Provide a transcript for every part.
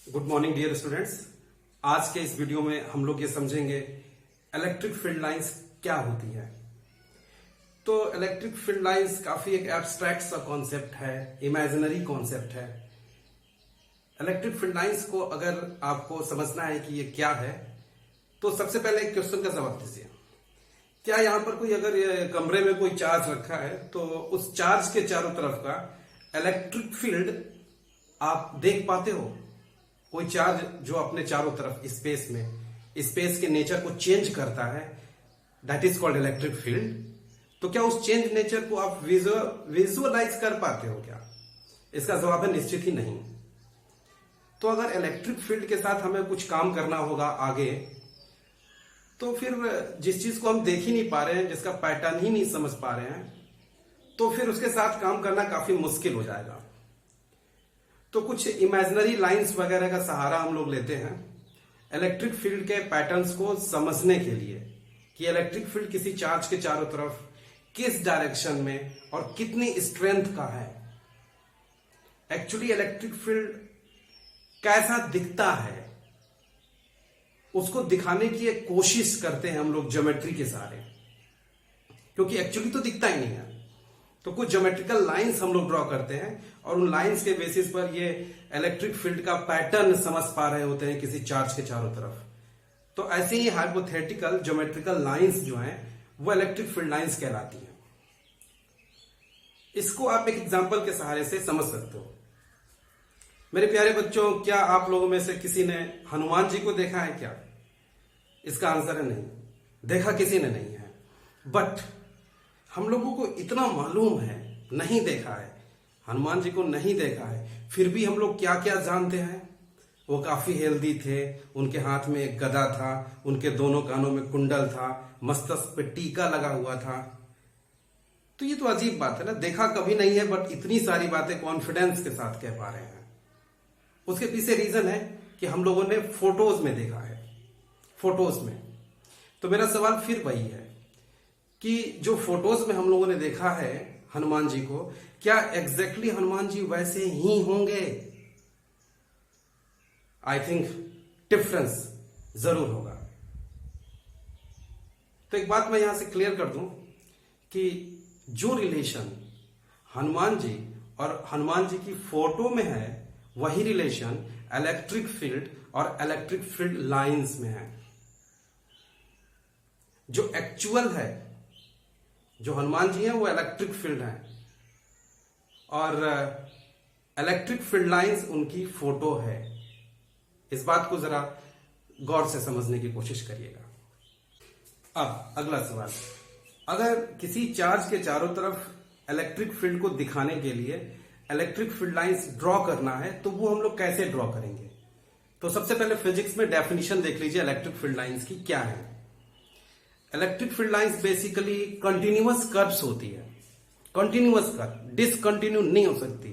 Good morning dear students. आज के इस वीडियो में हम लोग ये समझेंगे इलेक्ट्रिक फील्ड लाइंस क्या होती है। तो इलेक्ट्रिक फील्ड लाइंस काफी एक एब्स्ट्रैक्ट सा कॉन्सेप्ट है, इमेजिनरी कॉन्सेप्ट है। इलेक्ट्रिक फील्ड लाइंस को अगर आपको समझना है कि ये क्या है, तो सबसे पहले एक क्वेश्चन का जवाब दीजिए। क्या यहां पर कोई अगर कमरे में कोई चार्ज रखा है तो उस चार्ज के चारों तरफ का इलेक्ट्रिक फील्ड आप देख पाते हो? कोई चार्ज जो अपने चारों तरफ स्पेस के नेचर को चेंज करता है, that is called electric field. तो क्या उस चेंज नेचर को आप विजुअलाइज कर पाते हो क्या? इसका जवाब है निश्चित ही नहीं। तो अगर इलेक्ट्रिक फील्ड के साथ हमें कुछ काम करना होगा आगे, तो फिर जिस चीज को हम देख ही नहीं पा रहे हैं, जिसका पैटर्न ही नहीं समझ पा रहे हैं, तो फिर उसके साथ काम करना काफी मुश्किल हो जाएगा। तो कुछ इमेजिनरी लाइंस वगैरह का सहारा हम लोग लेते हैं इलेक्ट्रिक फील्ड के पैटर्न्स को समझने के लिए कि इलेक्ट्रिक फील्ड किसी चार्ज के चारों तरफ किस डायरेक्शन में और कितनी स्ट्रेंथ का है। एक्चुअली इलेक्ट्रिक फील्ड कैसा दिखता है, उसको दिखाने की एक कोशिश करते हैं हम लोग ज्योमेट्री के सहारे, क्योंकि एक्चुअली तो दिखता ही नहीं है। तो कुछ ज्योमेट्रिकल लाइंस हम लोग ड्रॉ करते हैं और उन लाइंस के बेसिस पर ये इलेक्ट्रिक फील्ड का पैटर्न समझ पा रहे होते हैं किसी चार्ज के चारों तरफ। तो ऐसे ही हाइपोथेटिकल ज्योमेट्रिकल लाइंस जो हैं वो इलेक्ट्रिक फील्ड लाइंस कहलाती हैं। इसको आप एक एग्जांपल के सहारे से समझ सकते हो। मेरे प्यारे बच्चों, क्या आप लोगों में से किसी ने हनुमान जी को देखा है क्या? इसका आंसर है नहीं, देखा किसी ने नहीं है। बट हम लोगों को इतना मालूम है, नहीं देखा है, हनुमान जी को नहीं देखा है, फिर भी हम लोग क्या क्या जानते हैं। वो काफी हेल्दी थे, उनके हाथ में एक गदा था, उनके दोनों कानों में कुंडल था, मस्तक पे टीका लगा हुआ था। तो ये तो अजीब बात है ना, देखा कभी नहीं है बट इतनी सारी बातें कॉन्फिडेंस के साथ कह पा रहे हैं। उसके पीछे रीजन है कि हम लोगों ने फोटोज में देखा है, फोटोज में। तो मेरा सवाल फिर वही है कि जो फोटोज में हम लोगों ने देखा है हनुमान जी को, क्या एग्जैक्टली हनुमान जी वैसे ही होंगे? आई थिंक डिफरेंस जरूर होगा। तो एक बात मैं यहां से क्लियर कर दूं कि जो रिलेशन हनुमान जी और हनुमान जी की फोटो में है, वही रिलेशन इलेक्ट्रिक फील्ड और इलेक्ट्रिक फील्ड लाइंस में है। जो एक्चुअल है, जो हनुमान जी हैं वो इलेक्ट्रिक फील्ड है और इलेक्ट्रिक फील्ड लाइंस उनकी फोटो है। इस बात को जरा गौर से समझने की कोशिश करिएगा। अब अगला सवाल, अगर किसी चार्ज के चारों तरफ इलेक्ट्रिक फील्ड को दिखाने के लिए इलेक्ट्रिक फील्ड लाइंस ड्रॉ करना है, तो वो हम लोग कैसे ड्रॉ करेंगे? तो सबसे पहले फिजिक्स में डेफिनेशन देख लीजिए इलेक्ट्रिक फील्ड लाइंस की क्या है। Electric field lines basically continuous curves होती है। कंटिन्यूअस कर्व, डिसकंटिन्यू नहीं हो सकती।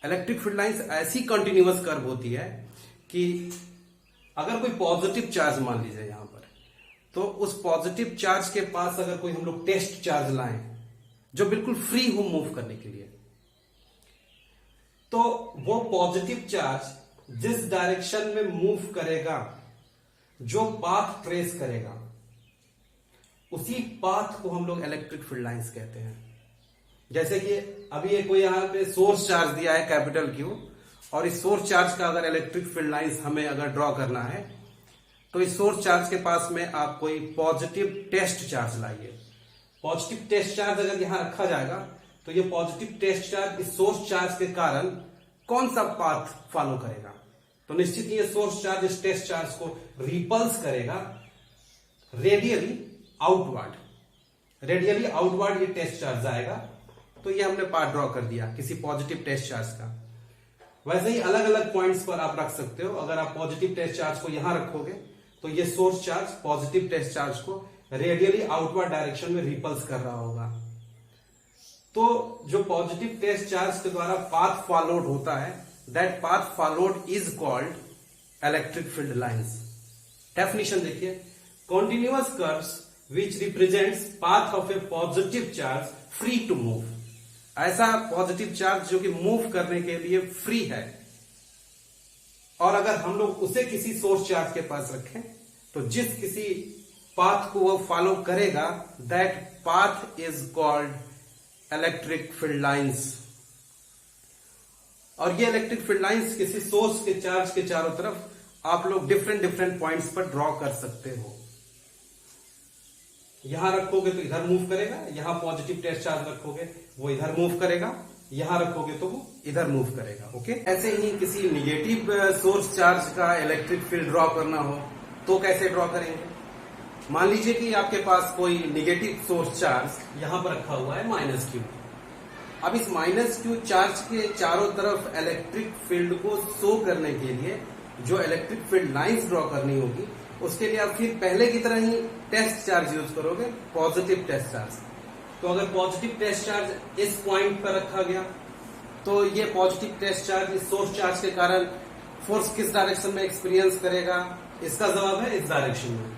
इलेक्ट्रिक फील्ड लाइंस ऐसी कंटिन्यूअस कर्व होती है कि अगर कोई पॉजिटिव चार्ज मान लीजिए यहां पर, तो उस पॉजिटिव चार्ज के पास अगर कोई हम लोग टेस्ट चार्ज लाएं जो बिल्कुल फ्री हो मूव करने के लिए, तो वो पॉजिटिव चार्ज जिस डायरेक्शन में मूव करेगा, जो पाथ ट्रेस करेगा, उसी पाथ को हम लोग इलेक्ट्रिक फील्ड लाइंस कहते हैं। जैसे कि अभी ये कोई यहां पे सोर्स चार्ज दिया है कैपिटल क्यू, और इस सोर्स चार्ज का अगर इलेक्ट्रिक फील्ड लाइंस हमें अगर ड्रॉ करना है, तो इस सोर्स चार्ज के पास में आप कोई पॉजिटिव टेस्ट चार्ज लाइए। पॉजिटिव टेस्ट चार्ज अगर यहां रखा जाएगा, तो ये पॉजिटिव टेस्ट चार्ज इस सोर्स चार्ज के कारण कौन सा पाथ फॉलो करेगा? तो निश्चित ही ये सोर्स चार्ज इस टेस्ट चार्ज को रिपल्स करेगा रेडियली आउटवर्ड। रेडियली आउटवर्ड ये टेस्ट चार्ज आएगा। तो ये हमने पाथ ड्रॉ कर दिया किसी पॉजिटिव टेस्ट चार्ज का। वैसे ही अलग अलग पॉइंट्स पर आप रख सकते हो। अगर आप पॉजिटिव टेस्ट चार्ज को यहां रखोगे, तो ये source charge positive test charge को रेडियली आउटवर्ड डायरेक्शन में रिपल्स कर रहा होगा। तो जो पॉजिटिव टेस्ट चार्ज के द्वारा पाथ फॉलोड होता है, that path followed is called electric field lines. Definition देखिए, continuous curves which represents path of a positive charge free to move। ऐसा पॉजिटिव चार्ज जो कि मूव करने के लिए फ्री है, और अगर हम लोग उसे किसी सोर्स चार्ज के पास रखें तो जिस किसी पाथ को वो फॉलो करेगा that path is called electric field lines. और ये इलेक्ट्रिक फील्ड लाइंस किसी सोर्स के चार्ज के चारों तरफ आप लोग डिफरेंट डिफरेंट पॉइंट्स पर ड्रॉ कर सकते हो। यहां रखोगे तो इधर मूव करेगा, यहां पॉजिटिव टेस्ट चार्ज रखोगे वो इधर मूव करेगा, यहां रखोगे तो वो इधर मूव करेगा। ओके, ऐसे ही किसी निगेटिव सोर्स चार्ज का इलेक्ट्रिक फील्ड ड्रॉ करना हो तो कैसे ड्रॉ करेंगे? मान लीजिए कि आपके पास कोई निगेटिव सोर्स चार्ज यहां पर रखा हुआ है -Q। अब इस -Q चार्ज के चारों तरफ इलेक्ट्रिक फील्ड को शो करने के लिए जो इलेक्ट्रिक फील्ड लाइंस ड्रॉ करनी होगी उसके लिए आप फिर पहले की तरह ही टेस्ट चार्ज यूज करोगे, पॉजिटिव टेस्ट चार्ज। तो अगर पॉजिटिव टेस्ट चार्ज इस पॉइंट पर रखा गया तो ये पॉजिटिव टेस्ट चार्ज इस सोर्स चार्ज के कारण फोर्स किस डायरेक्शन में एक्सपीरियंस करेगा? इसका जवाब है इस डायरेक्शन में।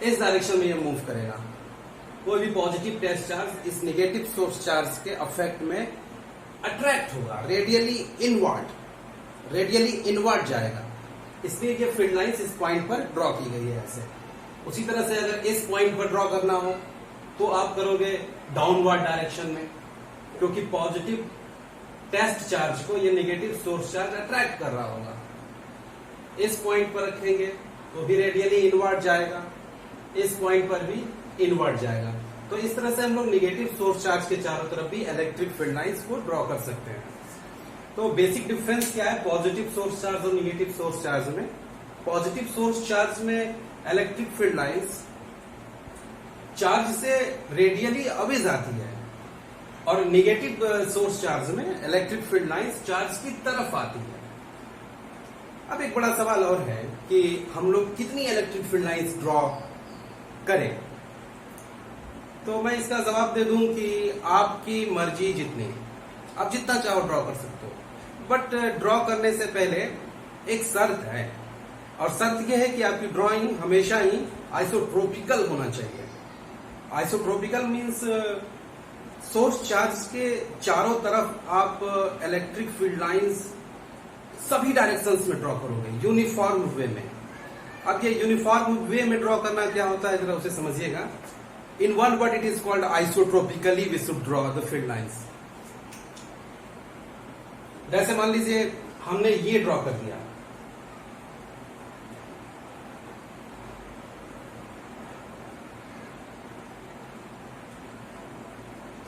इस डायरेक्शन में ये मूव करेगा। कोई भी पॉजिटिव टेस्ट चार्ज इस नेगेटिव सोर्स चार्ज के अफेक्ट में अट्रैक्ट होगा, रेडियली इनवर्ड जाएगा। इसलिए ये फील्ड लाइंस इस पॉइंट पर ड्रॉ की गई है ऐसे। उसी तरह से अगर इस पॉइंट पर ड्रॉ करना हो तो आप करोगे डाउनवर्ड डायरेक्शन में, क्योंकि पॉजिटिव टेस्ट चार्ज को ये नेगेटिव सोर्स चार्ज अट्रैक्ट कर रहा होगा। इस पॉइंट पर रखेंगे तो भी रेडियली इनवर्ड जाएगा, इस पॉइंट पर भी इनवर्ड जाएगा। तो इस तरह से हम लोग नेगेटिव सोर्स चार्ज के चारों तरफ भी इलेक्ट्रिक फील्ड लाइंस को ड्रॉ कर सकते हैं। तो बेसिक डिफरेंस क्या है पॉजिटिव सोर्स चार्ज और नेगेटिव सोर्स चार्ज में? पॉजिटिव सोर्स चार्ज में इलेक्ट्रिक फील्ड लाइंस चार्ज से रेडियली अवे जाती है और नेगेटिव सोर्स चार्ज में इलेक्ट्रिक फील्ड लाइंस चार्ज की तरफ आती है। अब एक बड़ा सवाल और है कि हम लोग कितनी इलेक्ट्रिक फील्ड लाइंस ड्रॉ करें। तो मैं इसका जवाब दे दूं कि आपकी मर्जी जितनी, आप जितना चाहो ड्रॉ कर सकते हो, बट ड्रॉ करने से पहले एक शर्त है और शर्त यह है कि आपकी ड्राइंग हमेशा ही आइसोट्रोपिकल होना चाहिए। आइसोट्रोपिकल मीन्स सोर्स चार्ज के चारों तरफ आप इलेक्ट्रिक फील्ड लाइंस सभी डायरेक्शंस में ड्रॉ करोगे यूनिफॉर्म वे में। अब ये यूनिफॉर्म वे में ड्रॉ करना क्या होता है जरा उसे समझिएगा। In one word it is called isotropically we should draw the field lines. जैसे मान लीजिए हमने ये ड्रॉ कर दिया,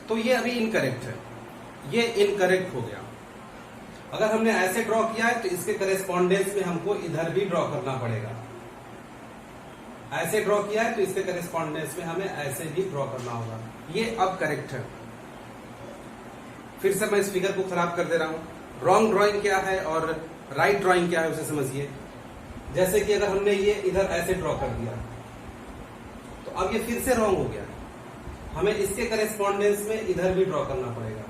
तो ये अभी इनकरेक्ट है, ये इनकरेक्ट हो गया। अगर हमने ऐसे ड्रॉ किया है तो इसके करेस्पॉन्डेंस में हमको इधर भी ड्रॉ करना पड़ेगा। ऐसे ड्रॉ किया है तो इसके करेस्पॉन्डेंस में हमें ऐसे भी ड्रॉ करना होगा। ये अब करेक्ट है। फिर से मैं इस फिगर को खराब कर दे रहा हूं। रॉन्ग ड्राइंग क्या है और राइट ड्राइंग क्या है उसे समझिए। जैसे कि अगर हमने ये इधर ऐसे ड्रॉ कर दिया तो अब ये फिर से रॉन्ग हो गया। हमें इसके करेस्पॉन्डेंस में इधर भी ड्रॉ करना पड़ेगा।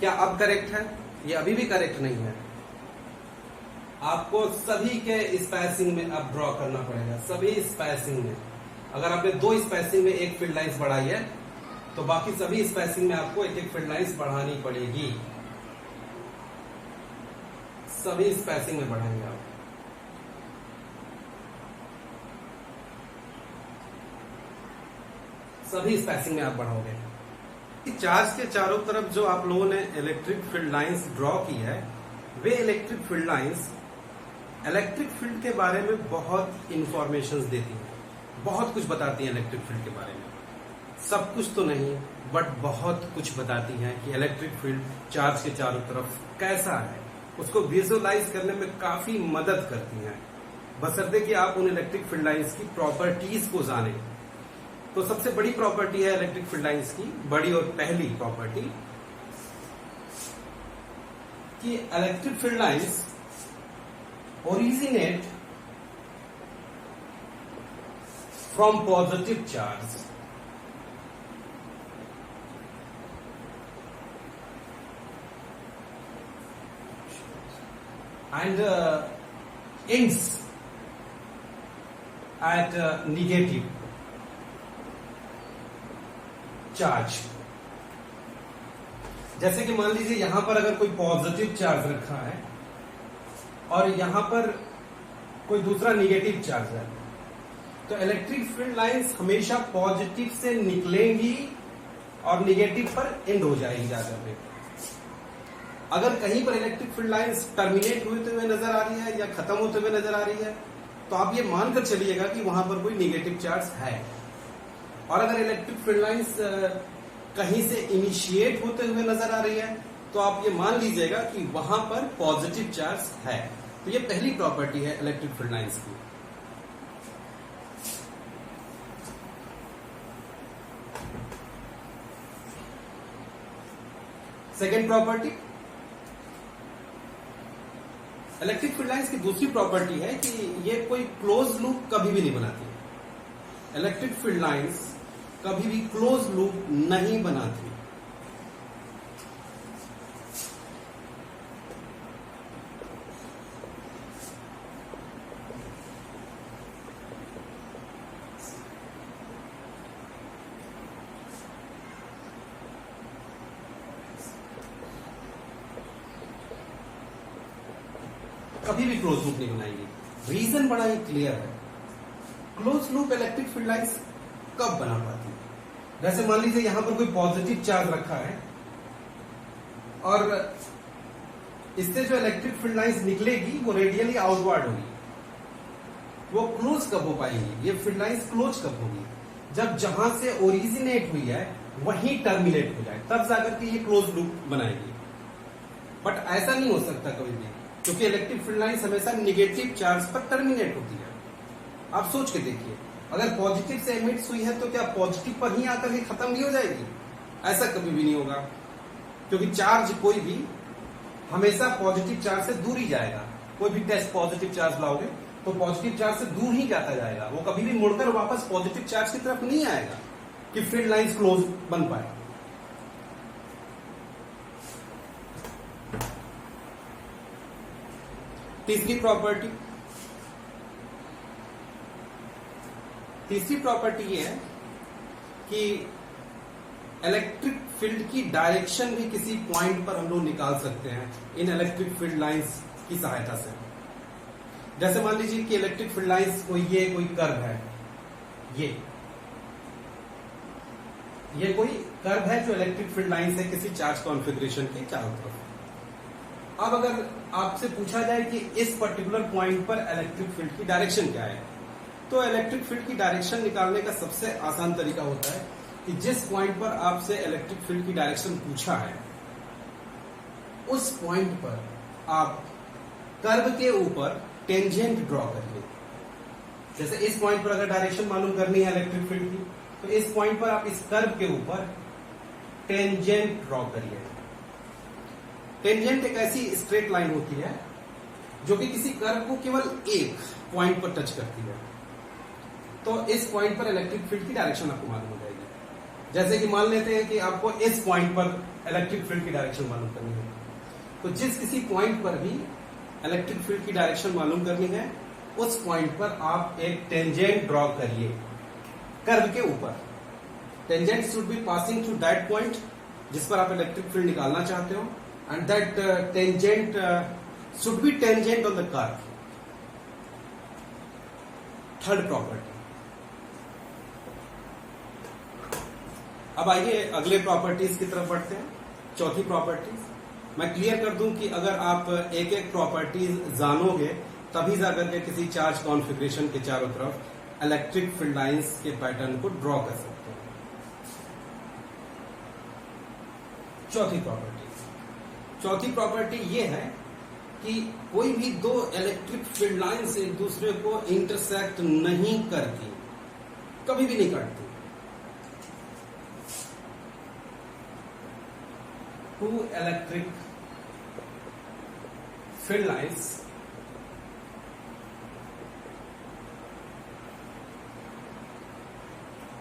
क्या अब करेक्ट है? ये अभी भी करेक्ट नहीं है। आपको सभी के स्पेसिंग में अब ड्रॉ करना पड़ेगा, सभी स्पेसिंग में। अगर आपने 2 स्पेसिंग में एक फील्ड लाइंस बढ़ाई है तो बाकी सभी स्पेसिंग में आपको एक एक फील्ड लाइंस बढ़ानी पड़ेगी। सभी स्पेसिंग में बढ़ाएंगे आप। सभी स्पेसिंग में आप बढ़ाओगे। चार्ज के चारों तरफ जो आप लोगों ने इलेक्ट्रिक फील्ड लाइंस ड्रॉ की है वे electric field lines electric field के बारे में बहुत इंफॉर्मेशन देती हैं, बहुत कुछ बताती हैं इलेक्ट्रिक फील्ड के बारे में। सब कुछ तो नहीं बट बहुत कुछ बताती हैं कि इलेक्ट्रिक फील्ड चार्ज के चारों तरफ कैसा है, उसको विजुअलाइज करने में काफी मदद करती हैं, बशर्ते कि आप उन इलेक्ट्रिक फील्ड लाइंस की प्रॉपर्टीज को जानें। तो सबसे बड़ी प्रॉपर्टी है इलेक्ट्रिक फील्ड लाइंस की, बड़ी और पहली प्रॉपर्टी कि electric field lines originate from positive charge and ends at negative charge. जैसे कि मान लीजिए यहां पर अगर कोई पॉजिटिव चार्ज रखा है और यहां पर कोई दूसरा निगेटिव चार्ज है, तो इलेक्ट्रिक फील्ड लाइंस हमेशा पॉजिटिव से निकलेंगी और निगेटिव पर एंड हो जाएगी जाकर के। अगर कहीं पर इलेक्ट्रिक फील्ड लाइंस टर्मिनेट होते हुए नजर आ रही है या खत्म होते हुए नजर आ रही है, तो आप ये मानकर चलिएगा कि वहां पर कोई निगेटिव चार्ज है। और अगर इलेक्ट्रिक फील्ड लाइंस कहीं से इनिशिएट होते हुए नजर आ रही है, तो आप ये मान लीजिएगा कि वहां पर पॉजिटिव चार्ज है। तो ये पहली प्रॉपर्टी है इलेक्ट्रिक फील्ड लाइंस की। Second property, electric field lines की दूसरी प्रॉपर्टी है कि ये कोई क्लोज लूप कभी भी नहीं बनाती। इलेक्ट्रिक फील्ड लाइंस कभी भी क्लोज लूप नहीं बनाती। कभी भी क्लोज लूप नहीं बनाएंगे। रीजन बड़ा ही क्लियर है। Close loop electric field lines कब बना पाती है? जैसे मान लीजिए यहां पर कोई पॉजिटिव चार्ज रखा है और इससे जो इलेक्ट्रिक फील्ड लाइंस निकलेगी वो रेडियली आउटवर्ड होगी। वो क्लोज कब हो पाएंगी? ये फील्ड लाइंस क्लोज कब होगी? जब जहां से ओरिजिनेट हुई है वहीं टर्मिनेट हो जाए, तब जाकर के ये क्लोज लूप बनाएगी। बट ऐसा नहीं हो सकता कभी भी, क्योंकि इलेक्ट्रिक फील्ड लाइंस हमेशा निगेटिव चार्ज पर टर्मिनेट होती है। आप सोच के देखिए, अगर पॉजिटिव से एमिट्स हुई है तो क्या पॉजिटिव पर ही आकर के खत्म नहीं हो जाएगी? ऐसा कभी भी नहीं होगा, क्योंकि चार्ज कोई भी हमेशा पॉजिटिव चार्ज से दूर ही जाएगा। कोई भी टेस्ट पॉजिटिव चार्ज लाओगे तो पॉजिटिव चार्ज से दूर ही जाता जाएगा। वो कभी भी मुड़कर वापस पॉजिटिव चार्ज की तरफ नहीं आएगा कि फील्ड लाइंस क्लोज बन पाए। तीसरी प्रॉपर्टी ये है कि इलेक्ट्रिक फील्ड की डायरेक्शन भी किसी पॉइंट पर हम लोग निकाल सकते हैं इन इलेक्ट्रिक फील्ड लाइंस की सहायता से। जैसे मान लीजिए कि इलेक्ट्रिक फील्ड लाइंस कोई कर्व है, ये कोई कर्व है जो इलेक्ट्रिक फील्ड लाइंस है किसी चार्ज कॉन्फ़िगरेशन के चारों तरफ। अब अगर आपसे पूछा जाए कि इस पर्टिकुलर पॉइंट पर इलेक्ट्रिक फील्ड की डायरेक्शन क्या है, तो इलेक्ट्रिक फील्ड की डायरेक्शन निकालने का सबसे आसान तरीका होता है कि जिस पॉइंट पर आपसे इलेक्ट्रिक फील्ड की डायरेक्शन पूछा है, उस पॉइंट पर आप कर्व के ऊपर टेंजेंट ड्रॉ करिए। जैसे इस पॉइंट पर अगर डायरेक्शन मालूम करनी है इलेक्ट्रिक फील्ड की, तो इस पॉइंट पर आप इस कर्व के ऊपर टेंजेंट ड्रॉ करिए। टेंजेंट एक ऐसी स्ट्रेट लाइन होती है जो कि किसी कर्व को केवल एक पॉइंट पर टच करती है। तो इस पॉइंट पर इलेक्ट्रिक फील्ड की डायरेक्शन आपको मालूम हो जाएगी। जैसे कि मान लेते हैं कि आपको इस पॉइंट पर इलेक्ट्रिक फील्ड की डायरेक्शन मालूम करनी है, तो जिस किसी पॉइंट पर भी इलेक्ट्रिक फील्ड की डायरेक्शन मालूम करनी है, उस पॉइंट पर आप एक टेंजेंट ड्रॉ करिए कर्व के ऊपर। Tangent should be passing through that point जिस पर आप इलेक्ट्रिक फील्ड निकालना चाहते हो, and that tangent should be tangent on the curve. Third property. अब आइए अगले प्रॉपर्टीज की तरफ बढ़ते हैं। चौथी प्रॉपर्टीज मैं क्लियर कर दूं कि अगर आप एक एक प्रॉपर्टीज जानोगे तभी जाकर के किसी चार्ज कॉन्फ़िगरेशन के चारों तरफ इलेक्ट्रिक फील्ड लाइंस के पैटर्न को ड्रॉ कर सकते हैं। चौथी प्रॉपर्टी ये है कि कोई भी दो इलेक्ट्रिक फील्ड लाइंस एक दूसरे को इंटरसेक्ट नहीं करती, कभी भी नहीं करती। Two electric field lines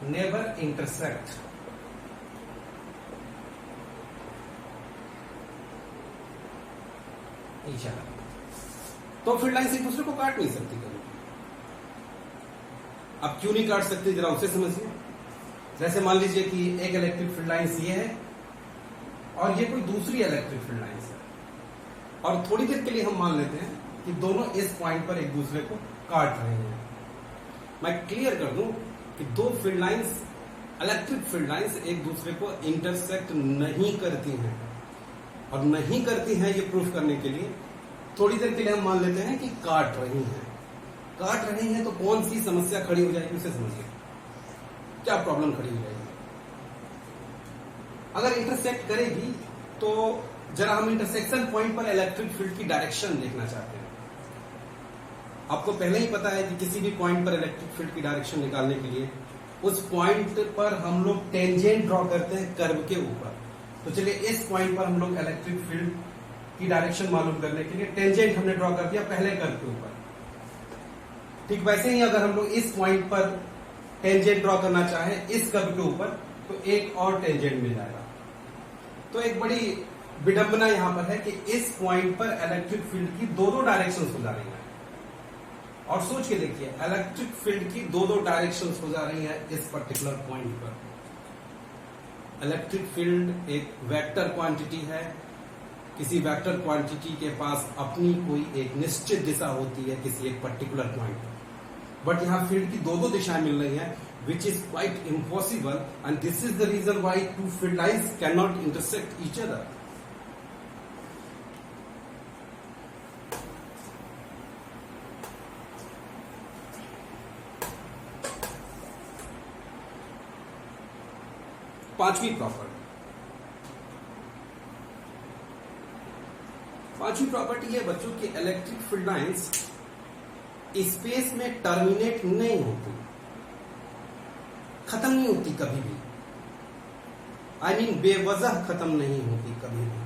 never intersect तो फील्ड लाइंस एक दूसरे को काट नहीं सकती कभी। अब क्यों नहीं काट सकती जरा उसे समझिए। जैसे मान लीजिए कि एक इलेक्ट्रिक फील्ड लाइंस ये है और ये कोई दूसरी इलेक्ट्रिक फील्ड लाइंस है, और थोड़ी देर के लिए हम मान लेते हैं कि दोनों इस पॉइंट पर एक दूसरे को काट रहे हैं। मैं क्लियर कर दूं कि दो field lines, electric field lines एक दूसरे को इंटरसेक्ट नहीं करती हैं, और नहीं करती हैं ये प्रूफ करने के लिए थोड़ी देर के लिए हम मान लेते हैं कि काट रही हैं। काट रही हैं तो कौन सी समस्या खड़ी हो जाएगी उसे समझिए, क्या प्रॉब्लम खड़ी हो जाएगी। अगर इंटरसेक्ट करेगी तो जरा हम इंटरसेक्शन पॉइंट पर इलेक्ट्रिक फील्ड की डायरेक्शन देखना चाहते हैं। आपको पहले ही पता है कि किसी भी पॉइंट पर इलेक्ट्रिक फील्ड की डायरेक्शन निकालने के लिए उस पॉइंट पर हम लोग टेंजेंट ड्रॉ करते हैं कर्व के ऊपर। तो चलिए इस पॉइंट पर हम लोग इलेक्ट्रिक फील्ड की डायरेक्शन मालूम करने के लिए टेंजेंट हमने ड्रॉ कर दिया पहले कर्व के ऊपर। ठीक वैसे ही अगर हम लोग इस पॉइंट पर टेंजेंट ड्रॉ करना चाहे इस कर्व के ऊपर तो एक और टेंजेंट मिल जाएगा। तो एक बड़ी विडंबना यहां पर है कि इस पॉइंट पर इलेक्ट्रिक फील्ड की दो डायरेक्शंस हो जा रही हैं। और सोच के देखिए, इलेक्ट्रिक फील्ड की दो डायरेक्शंस हो जा रही हैं इस पर्टिकुलर पॉइंट पर। इलेक्ट्रिक फील्ड एक वेक्टर क्वांटिटी है, किसी वेक्टर क्वांटिटी के पास अपनी कोई एक निश्चित दिशा होती है किसी एक पर्टिकुलर पॉइंट पर, बट यहां फील्ड की दो दिशाएं मिल रही हैं, which is quite impossible, and this is the reason why two field lines cannot intersect each other. पांचवी प्रॉपर्टी है बच्चों की इलेक्ट्रिक फील्ड लाइंस स्पेस में टर्मिनेट नहीं होती, खत्म नहीं होती कभी भी। I mean, बेवजह खत्म नहीं होती कभी भी।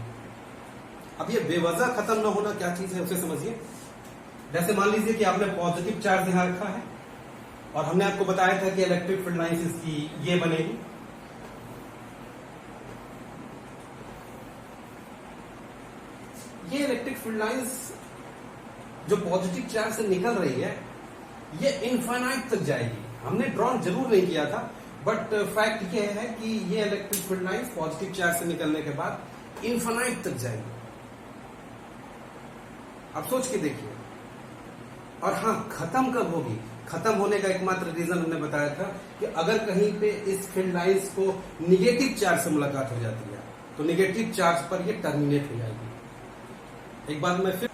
अब ये बेवजह खत्म ना होना क्या चीज है उसे समझिए। जैसे मान लीजिए कि आपने पॉजिटिव चार्ज यहां रखा है और हमने आपको बताया था कि इलेक्ट्रिक फील्ड लाइंस इसकी ये बनेगी। ये इलेक्ट्रिक फील्ड लाइंस जो पॉजिटिव चार्ज से निकल रही है ये इनफाइनाइट तक जाएगी। हमने ड्रॉन जरूर नहीं किया था, बट फैक्ट ये है कि ये electric field lines positive charge से निकलने के बाद इनफाइनाइट तक जाएगी। अब सोच के देखिए। और हाँ, खत्म कब होगी? खत्म होने का एकमात्र रीजन हमने बताया था कि अगर कहीं पे इस फील्ड लाइंस को निगेटिव चार्ज से मुलाकात हो जाती है तो निगेटिव चार्ज पर ये टर्मिनेट हो जाएगी। एक बात मैं फिर,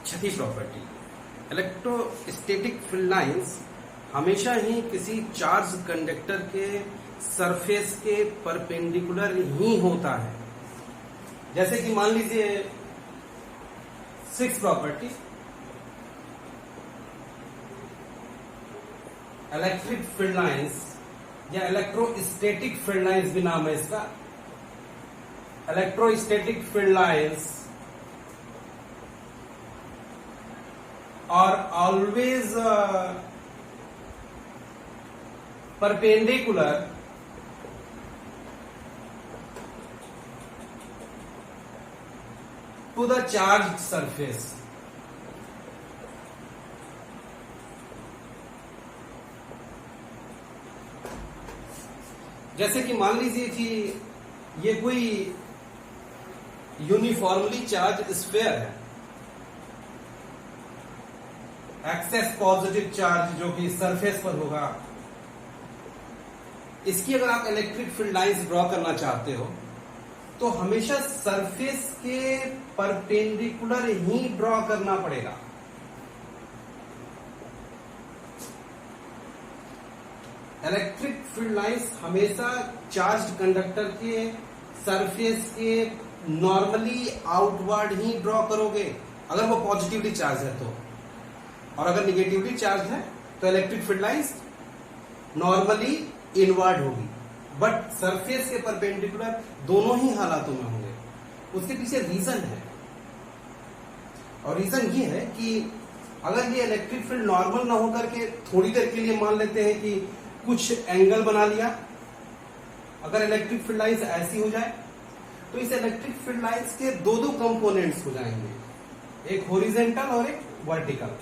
छठी प्रॉपर्टी, इलेक्ट्रोस्टैटिक फील्ड लाइंस हमेशा ही किसी चार्ज कंडक्टर के सरफेस के परपेंडिकुलर ही होता है। जैसे कि मान लीजिए 6 प्रॉपर्टी, इलेक्ट्रिक फील्ड लाइंस या इलेक्ट्रोस्टैटिक फील्ड लाइंस भी नाम है इसका। Electrostatic field lines are always perpendicular to the charged surface. जैसे कि मान लीजिए कि ये कोई यूनिफॉर्मली चार्ज स्फीयर है, एक्सेस पॉजिटिव चार्ज जो कि सरफेस पर होगा, इसकी अगर आप इलेक्ट्रिक फील्ड लाइंस ड्रॉ करना चाहते हो तो हमेशा सरफेस के परपेंडिकुलर ही ड्रॉ करना पड़ेगा। इलेक्ट्रिक फील्ड लाइंस हमेशा चार्ज्ड कंडक्टर के सरफेस के नॉर्मली आउटवर्ड ही ड्रॉ करोगे अगर वो पॉजिटिवली चार्ज है तो, और अगर निगेटिवली चार्ज है तो electric field lines normally inward होगी, बट सरफेस के परपेंडिकुलर दोनों ही हालातों में होंगे। उसके पीछे रीजन है, और रीजन ये है कि अगर ये इलेक्ट्रिक फील्ड नॉर्मल ना होकर के थोड़ी देर के लिए मान लेते हैं कि कुछ एंगल बना लिया, अगर इलेक्ट्रिक फील्ड लाइंस ऐसी हो जाए तो इस इलेक्ट्रिक फील्ड लाइंस के दो कंपोनेंट्स हो जाएंगे, एक हॉरिजॉन्टल और एक वर्टिकल।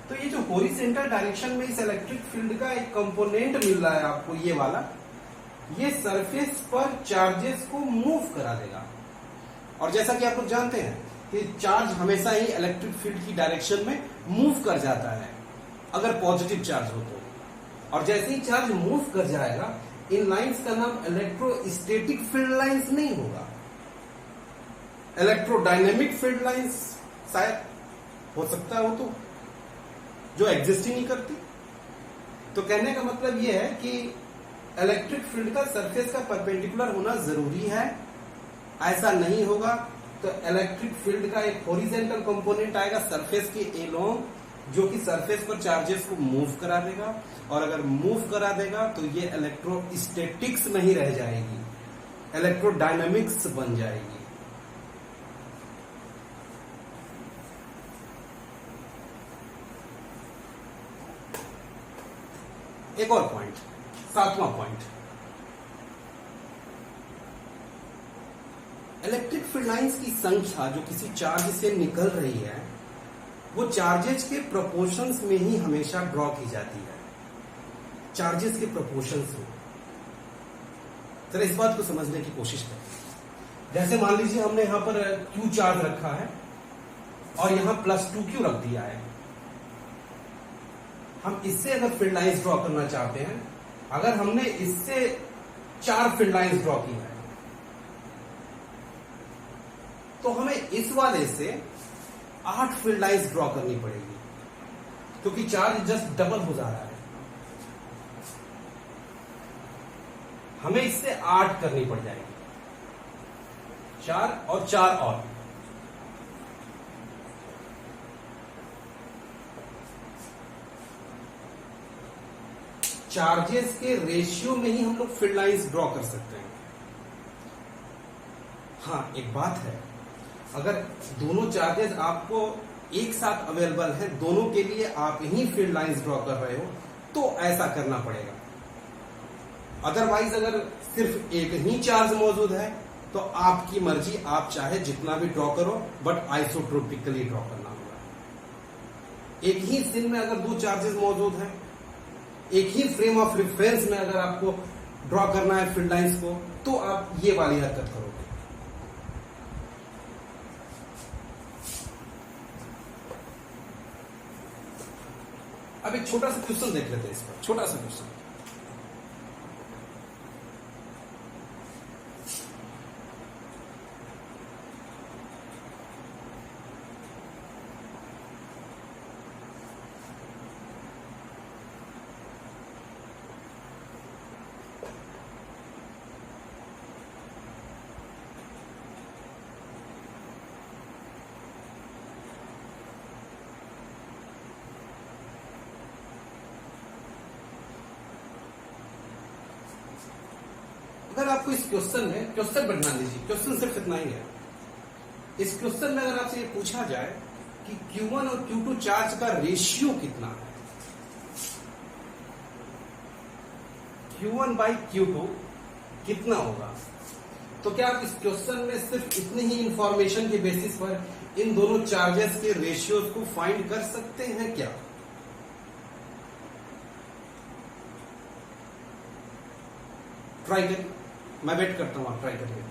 तो ये जो हॉरिजॉन्टल डायरेक्शन में इस इलेक्ट्रिक फील्ड का एक कंपोनेंट मिल रहा है आपको, ये वाला, ये सरफेस पर चार्जेस को मूव करा देगा। और जैसा कि आप लोग जानते हैं कि चार्ज हमेशा ही इलेक्ट्रिक फील्ड की डायरेक्शन में मूव कर जाता है अगर पॉजिटिव चार्ज हो तो, और जैसे ही चार्ज मूव कर जाएगा, इन लाइंस का नाम इलेक्ट्रोस्टैटिक फील्ड लाइंस नहीं होगा, इलेक्ट्रोडायनेमिक फील्ड लाइंस शायद हो सकता है, वो तो जो एग्जिस्ट ही नहीं करती। तो कहने का मतलब यह है कि इलेक्ट्रिक फील्ड का सरफेस का परपेंडिकुलर होना जरूरी है, ऐसा नहीं होगा तो इलेक्ट्रिक फील्ड का एक हॉरिजॉन्टल कंपोनेंट आएगा सरफेस के एलोंग, जो कि सरफेस पर चार्जेस को मूव करा देगा, और अगर मूव करा देगा तो ये इलेक्ट्रोस्टैटिक्स नहीं रह जाएगी, इलेक्ट्रोडायनामिक्स बन जाएगी। एक और पॉइंट, 7वां पॉइंट, इलेक्ट्रिक फील्ड लाइंस की संख्या जो किसी चार्ज से निकल रही है वो चार्जेस के प्रोपोर्शंस में ही हमेशा ड्रॉ की जाती है, चार्जेस के प्रोपोर्शंस में। जरा इस बात को समझने की कोशिश करें। जैसे मान लीजिए हमने यहां पर Q चार्ज रखा है और यहां +2Q रख दिया है। हम इससे अगर फील्ड लाइंस ड्रॉ करना चाहते हैं, अगर हमने इससे 4 फील्ड लाइंस ड्रॉ की है तो हमें इस वाले से 8 फील्ड लाइंस ड्रॉ करनी पड़ेगी, क्योंकि चार्ज जस्ट डबल हो जा रहा है। हमें इससे 8 करनी पड़ जाएगी, 4 और 4 और। चार्जेस के रेशियो में ही हम लोग फील्ड लाइंस ड्रॉ कर सकते हैं। हाँ, एक बात है, अगर दोनों चार्जेस आपको एक साथ अवेलेबल है, दोनों के लिए आप ही फील्ड लाइंस ड्रॉ कर रहे हो, तो ऐसा करना पड़ेगा। अदरवाइज अगर सिर्फ एक ही चार्ज मौजूद है तो आपकी मर्जी, आप चाहे जितना भी ड्रॉ करो, बट आइसोट्रोपिकली ड्रॉ करना होगा। एक ही सीन में अगर 2 चार्जेस मौजूद हैं, एक ही फ्रेम ऑफ रेफरेंस में अगर आपको ड्रॉ करना है फील्ड लाइंस को, तो आप ये वाली हरकत करोगे। अब एक छोटा सा क्वेश्चन देख लेते हैं इस पर, छोटा सा क्वेश्चन। अगर आपको इस क्वेश्चन में, क्वेश्चन बढ़ना लीजिए, क्वेश्चन सिर्फ इतना ही है। इस क्वेश्चन में अगर आपसे ये पूछा जाए कि Q1 और Q2 चार्ज का रेशियो कितना है, Q1/Q2 कितना होगा, तो क्या आप इस क्वेश्चन में सिर्फ इतनी ही इंफॉर्मेशन के बेसिस पर इन दोनों चार्जेस के रेशियोज को फाइंड कर सकते हैं क्या? ट्राई करिए, मैं वेट करता हूं, आप ट्राई करिए।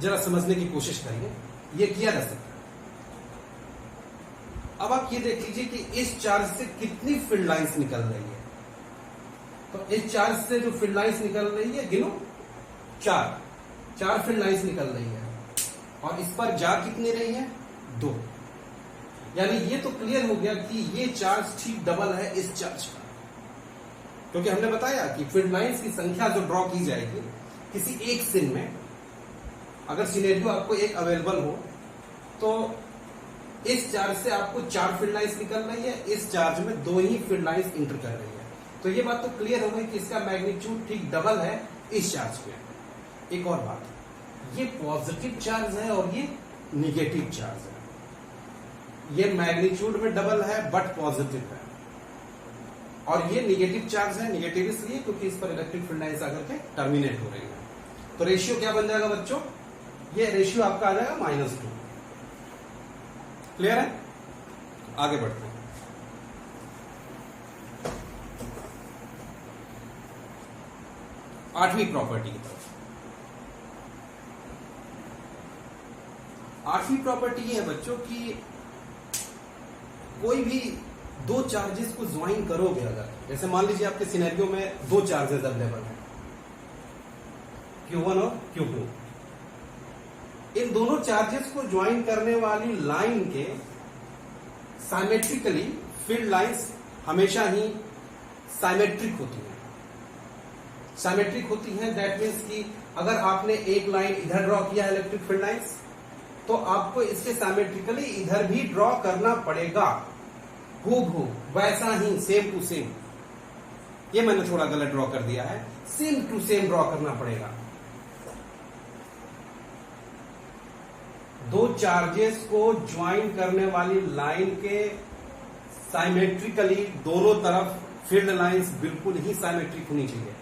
जरा समझने की कोशिश करिए, ये किया जा सकता है। अब आप ये देख लीजिए कि इस चार्ज से कितनी फील्ड लाइंस निकल रही है। तो इस चार्ज से जो फील्ड लाइंस निकल रही है, गिनो, 4 फील्ड लाइंस निकल रही है, और इस पर जा कितनी रही है, 2। यानी ये तो क्लियर हो गया कि ये चार्ज ठीक डबल है इस चार्ज का, क्योंकि हमने बताया कि फील्ड लाइंस की संख्या जो ड्रॉ की जाएगी किसी एक सीन में, अगर सिनेरियो आपको एक अवेलेबल हो तो इस चार्ज से आपको 4 फील्ड लाइंस निकल रही है, इस चार्ज में 2 ही फील्ड लाइंस इंटर कर रही है। तो ये बात तो क्लियर हो गई कि इसका मैग्नीट्यूड ठीक डबल है इस चार्ज में। एक और बात, ये पॉजिटिव चार्ज है और ये निगेटिव चार्ज है। ये मैग्नीट्यूड में डबल है बट पॉजिटिव है, और ये निगेटिव चार्ज है। निगेटिव इसलिए क्योंकि इस पर इलेक्ट्रिक फील्ड लाइंस आकर के टर्मिनेट हो रही है। तो रेशियो क्या बन जाएगा बच्चों, ये रेशियो आपका आ जाएगा -2। क्लियर है? आगे बढ़ते हैं। आठवीं प्रॉपर्टी की तरफ। आठवीं प्रॉपर्टी ये है बच्चों कि कोई भी दो चार्जेस को ज्वाइन करोगे अगर, जैसे मान लीजिए आपके सिनेरियो में दो चार्जेस अवेलेबल हैं, Q1 और Q2। इन दोनों चार्जेस को ज्वाइन करने वाली लाइन के साइमेट्रिकली फील्ड लाइंस हमेशा ही साइमेट्रिक होती हैं। साइमेट्रिक होती हैं दैट मीन्स कि अगर आपने एक लाइन इधर ड्रॉ किया है इलेक्ट्रिक फील्ड लाइंस, तो आपको इसके साइमेट्रिकली इधर भी ड्रॉ करना पड़ेगा, हूबहू वैसा ही, सेम टू सेम। ये मैंने थोड़ा गलत ड्रॉ कर दिया है, सेम टू सेम ड्रॉ करना पड़ेगा। दो चार्जेस को ज्वाइन करने वाली लाइन के साइमेट्रिकली दोनों तरफ फील्ड लाइंस बिल्कुल ही साइमेट्रिक होनी चाहिए।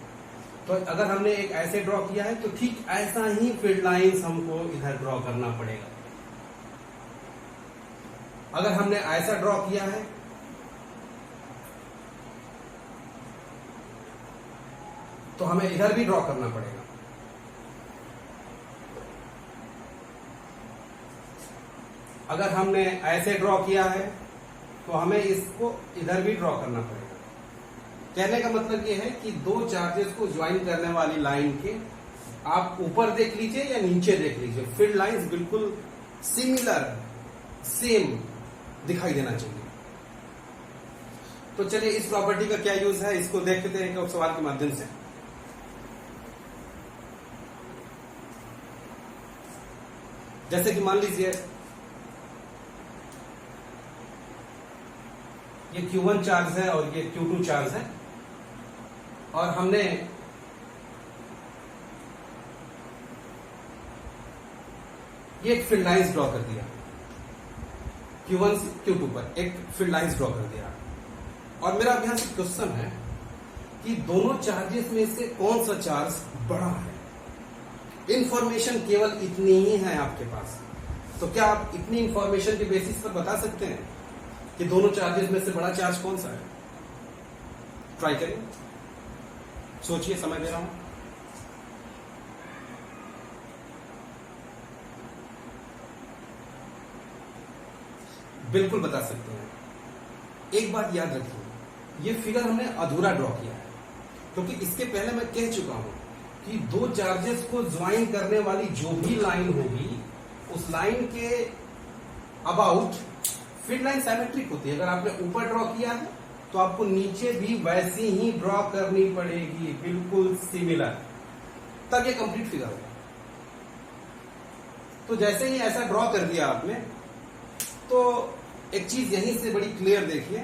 तो अगर हमने एक ऐसे ड्रॉ किया है तो ठीक ऐसा ही फील्ड लाइंस हमको इधर ड्रॉ करना पड़ेगा। अगर हमने ऐसा ड्रॉ किया है तो हमें इधर भी ड्रॉ करना पड़ेगा। अगर हमने ऐसे ड्रॉ किया है तो हमें इसको इधर भी ड्रॉ करना पड़ेगा। कहने का मतलब यह है कि दो चार्जेस को ज्वाइन करने वाली लाइन के आप ऊपर देख लीजिए या नीचे देख लीजिए, फील्ड लाइंस बिल्कुल सिमिलर, सेम दिखाई देना चाहिए। तो चलिए इस प्रॉपर्टी का क्या यूज है इसको देखते हैं एक सवाल के माध्यम से। जैसे कि मान लीजिए ये Q1 चार्ज है और ये Q2 चार्ज है, और हमने ये एक फील्ड लाइंस ड्रॉ कर दिया, Q1 से Q2 पर एक फील्ड लाइंस ड्रॉ कर दिया। और मेरा अब यहां से क्वेश्चन है कि दोनों चार्जेस में से कौन सा चार्ज बड़ा है। इंफॉर्मेशन केवल इतनी ही है आपके पास, तो क्या आप इतनी इंफॉर्मेशन के बेसिस पर बता सकते हैं कि दोनों चार्जेस में से बड़ा चार्ज कौन सा है? ट्राई करिए, सोचिए, समय दे रहा हूं। बिल्कुल बता सकते हैं। एक बात याद रखिए, ये फिगर हमने अधूरा ड्रॉ किया है, क्योंकि इसके पहले मैं कह चुका हूं कि दो चार्जेस को ज्वाइन करने वाली जो भी लाइन होगी उस लाइन के अबाउट फील्ड लाइन सिमेट्रिक होती है। अगर आपने ऊपर ड्रॉ किया है तो आपको नीचे भी वैसी ही ड्रॉ करनी पड़ेगी, बिल्कुल सिमिलर, तब ये कंप्लीट फिगर होगा। तो जैसे ही ऐसा ड्रॉ कर दिया आपने, तो एक चीज यहीं से बड़ी क्लियर देखिए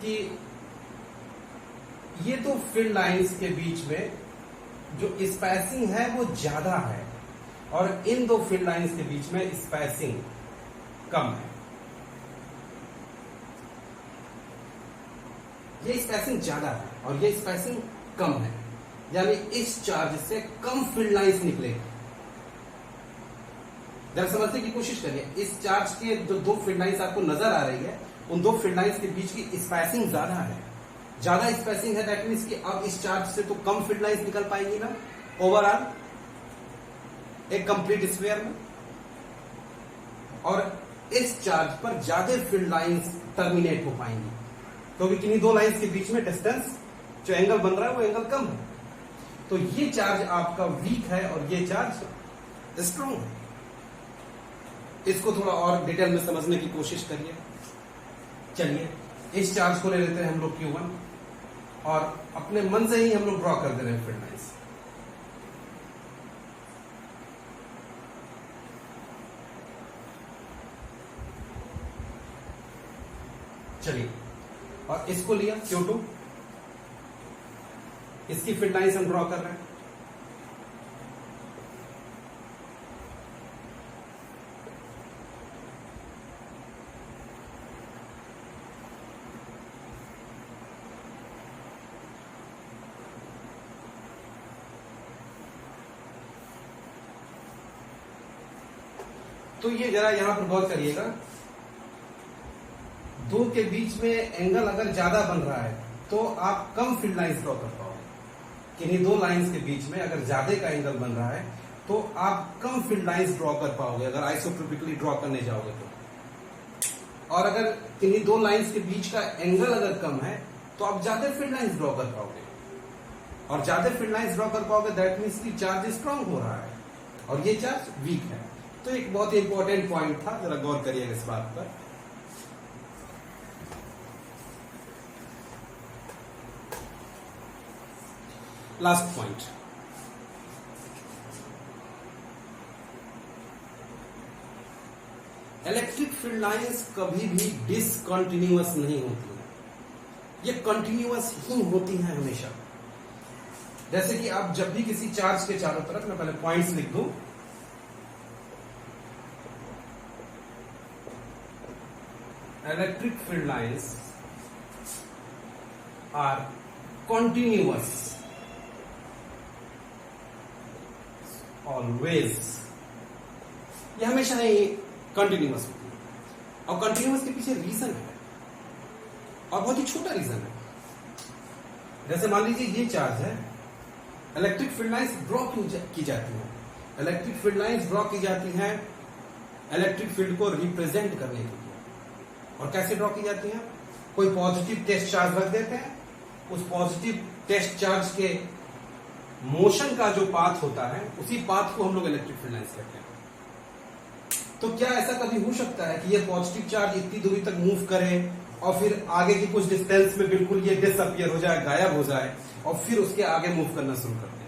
कि ये तो फील्ड लाइंस के बीच में जो स्पेसिंग है वो ज्यादा है, और इन दो फील्ड लाइंस के बीच में स्पेसिंग कम है। ये स्पेसिंग ज्यादा है और ये स्पेसिंग कम है, यानी इस चार्ज से कम फील्ड लाइंस निकलेगी। जब समझने की कोशिश करिए, इस चार्ज के जो दो फील्ड लाइंस आपको नजर आ रही है, उन दो फील्ड लाइंस के बीच की स्पेसिंग ज्यादा है। ज्यादा स्पेसिंग है दैट मीन्स कि अब इस चार्ज से तो कम फील्ड लाइंस निकल पाएंगी ना ओवरऑल एक कंप्लीट स्फीयर में, और इस चार्ज पर ज्यादा फील्ड लाइंस टर्मिनेट हो पाएंगी, क्योंकि किन्हीं दो लाइंस के बीच में डिस्टेंस जो एंगल बन रहा है वो एंगल कम है। तो ये चार्ज आपका वीक है और ये चार्ज स्ट्रॉन्ग है। इसको थोड़ा और डिटेल में समझने की कोशिश करिए। चलिए इस चार्ज को ले लेते हैं हम लोग Q1, और अपने मन से ही हम लोग ड्रॉ कर दे रहे हैं फील्ड लाइंस। चलिए, और इसको लिया Q2, इसकी फील्ड लाइंस हम ड्रॉ कर रहे हैं। तो ये जरा यहां पर गौर करिएगा, दो के बीच में एंगल अगर ज्यादा बन रहा है तो आप कम फील्ड लाइंस ड्रॉ कर पाओगे। किन्हीं दो लाइंस के बीच में अगर ज्यादा का एंगल बन रहा है तो आप कम फील्ड लाइंस ड्रॉ कर पाओगे अगर आइसोट्रोपिकली ड्रॉ करने जाओगे तो। और अगर किन्हीं दो लाइंस के बीच का एंगल अगर कम है तो आप ज्यादा फील्ड लाइंस ड्रॉ कर पाओगे, और ज्यादा फील्ड लाइंस ड्रॉ कर पाओगे दैट मीन्स की चार्ज स्ट्रांग हो रहा है और ये चार्ज वीक है। तो एक बहुत ही इंपॉर्टेंट पॉइंट था, जरा गौर करिएगा इस बात पर। Last point, electric field lines कभी भी डिसकंटिन्यूअस नहीं होती है, ये कंटिन्यूअस ही होती हैं हमेशा। जैसे कि आप जब भी किसी चार्ज के चारों तरफ, मैं पहले पॉइंट्स लिख दूं, electric field lines are continuous always, ये हमेशा ही कंटिन्यूअस होती है। और कंटिन्यूअस के पीछे रीजन है, और बहुत ही छोटा रीजन है। जैसे मान लीजिए ये चार्ज है, इलेक्ट्रिक फील्ड लाइंस ड्रॉ की जाती है, इलेक्ट्रिक फील्ड लाइंस ड्रॉ की जाती हैं इलेक्ट्रिक फील्ड को रिप्रेजेंट करने के लिए। और कैसे ड्रॉ की जाती है? कोई पॉजिटिव टेस्ट चार्ज रख देते हैं, उस पॉजिटिव टेस्ट चार्ज के मोशन का जो पाथ होता है उसी पाथ को हम लोग इलेक्ट्रिक फील्ड लाइंस कहते हैं। तो क्या ऐसा कभी हो सकता है कि ये पॉजिटिव चार्ज इतनी दूरी तक मूव करे और फिर आगे की कुछ डिस्टेंस में बिल्कुल ये डिसअपियर हो जाए, गायब हो जाए, और फिर उसके आगे मूव करना शुरू कर दे?